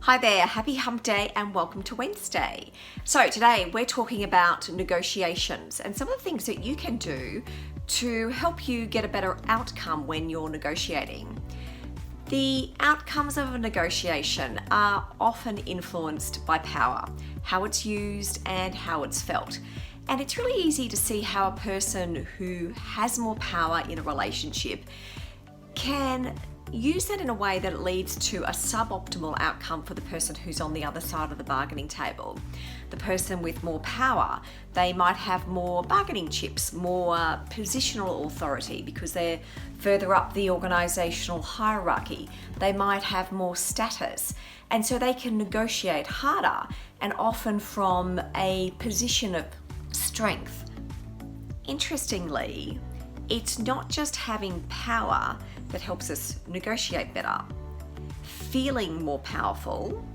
Hi there, happy hump day and welcome to Wednesday. So today we're talking about negotiations and some of the things that you can do to help you get a better outcome when you're negotiating. The outcomes of a negotiation are often influenced by power, how it's used and how it's felt. And it's really easy to see how a person who has more power in a relationship can use that in a way that it leads to a suboptimal outcome for the person who's on the other side of the bargaining table. The person with more power, they might have more bargaining chips, more positional authority because they're further up the organisational hierarchy. They might have more status, and so they can negotiate harder and often from a position of strength. Interestingly, it's not just having power that helps us negotiate better. Feeling more powerful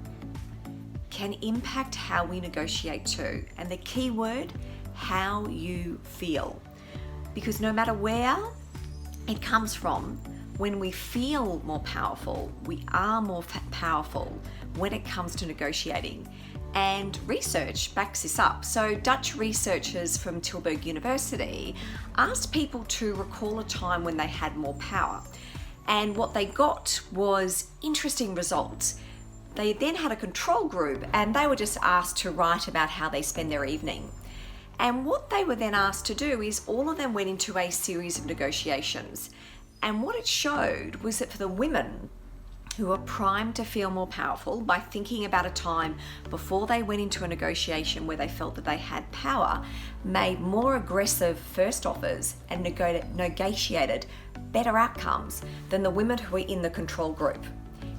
can impact how we negotiate too. And the key word, how you feel. Because no matter where it comes from, when we feel more powerful, we are more powerful when it comes to negotiating. And research backs this up. So Dutch researchers from Tilburg University asked people to recall a time when they had more power. And what they got was interesting results. They then had a control group and they were just asked to write about how they spend their evening. And what they were then asked to do is all of them went into a series of negotiations. And what it showed was that for the women who were primed to feel more powerful by thinking about a time before they went into a negotiation where they felt that they had power, made more aggressive first offers and negotiated better outcomes than the women who were in the control group.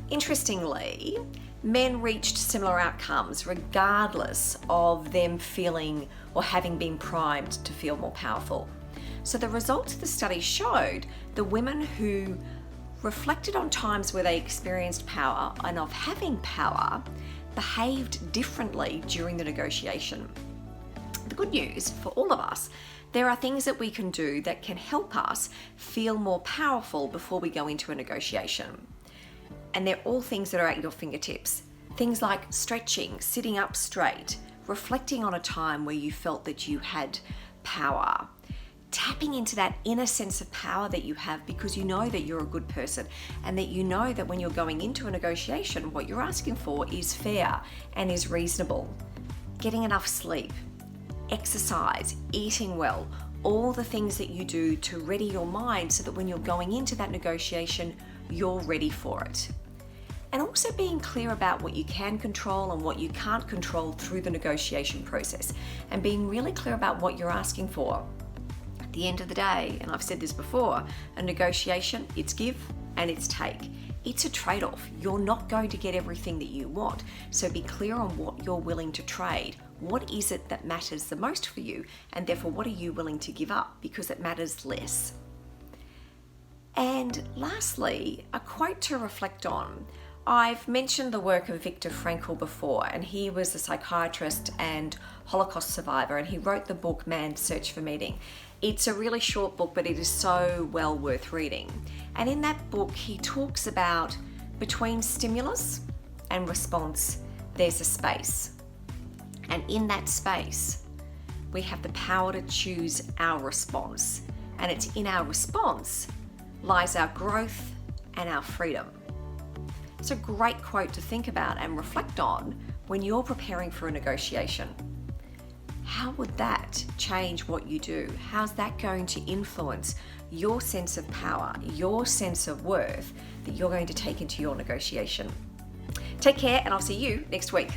Interestingly, men reached similar outcomes regardless of them feeling or having been primed to feel more powerful. So the results of the study showed the women who reflected on times where they experienced power and of having power behaved differently during the negotiation. The good news for all of us, there are things that we can do that can help us feel more powerful before we go into a negotiation. And they're all things that are at your fingertips. Things like stretching, sitting up straight, reflecting on a time where you felt that you had power, tapping into that inner sense of power that you have because you know that you're a good person and that you know that when you're going into a negotiation, what you're asking for is fair and is reasonable. Getting enough sleep, exercise, eating well, all the things that you do to ready your mind so that when you're going into that negotiation, you're ready for it. And also being clear about what you can control and what you can't control through the negotiation process and being really clear about what you're asking for. At the end of the day, and I've said this before, a negotiation, it's give and it's take. It's a trade-off. You're not going to get everything that you want. So be clear on what you're willing to trade. What is it that matters the most for you? And therefore, what are you willing to give up because it matters less? And lastly, a quote to reflect on. I've mentioned the work of Viktor Frankl before, and he was a psychiatrist and Holocaust survivor, and he wrote the book Man's Search for Meaning. It's a really short book, but it is so well worth reading. And in that book, he talks about between stimulus and response, there's a space. And in that space, we have the power to choose our response. And it's in our response lies our growth and our freedom. It's a great quote to think about and reflect on when you're preparing for a negotiation. How would that change what you do? How's that going to influence your sense of power, your sense of worth that you're going to take into your negotiation? Take care, and I'll see you next week.